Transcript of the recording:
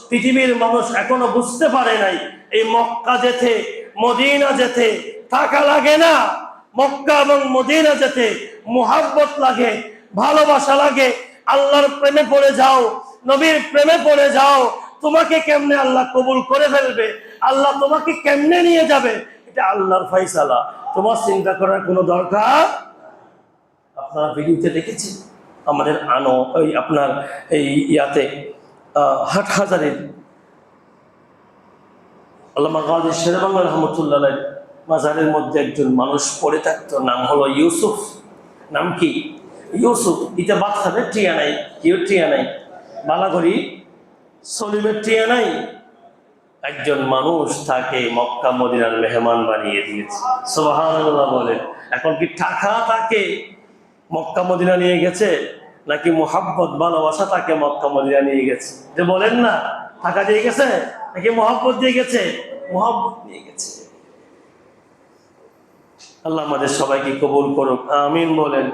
পৃথিবীর মানুষ এখনো বুঝতে পারে নাই এই মক্কা যেতে মদিনা যেতে টাকা লাগে না, মক্কা এবং মদিনা যেতে মুহাব্বত লাগে, ভালোবাসা লাগে। আল্লাহর প্রেমে পড়ে যাও, নবীর প্রেমে পড়ে যাও, তোমাকে কেমনে আল্লাহ কবুল করে ফেলবে, আল্লাহ তোমাকে কেমনে নিয়ে যাবে, এটা আল্লাহর ফয়সালা, তোমার চিন্তা করার কোনো দরকার। আপনারা ভিডিওতে দেখেছেন আমাদের আপনার এই ইয়াতে হাটহাজারের আল্লামা গাজী শেরেবাংলা রহমতুল্লাহ মাজারের মধ্যে একজন মানুষ পড়ে থাকতো, নাম হলো ইউসুফ। নাম কি? ইউসুফ। ইটা বাচ্চাদের টিয়া নাই, কেউ টিয়া নাই, বালাগড়ি সলিমের টিয়া নাই। একজন মানুষ তাকে মক্কা মদিনার মেহমান বানিয়ে দিয়েছে। সুবহানাল্লাহ বলে। এখন কি টাকা তাকে মক্কা মদিনা নিয়ে গেছে, নাকি মুহাব্বত ভালোবাসা তাকে মক্কা মদিনা নিয়ে গেছে? যে বলেন না, টাকা দিয়ে গেছে নাকি মুহাব্বত দিয়ে গেছে? মুহাব্বত নিয়ে গেছে। আল্লাহ আমাদের সবাইকে কবুল করুক, আমিন বলেন।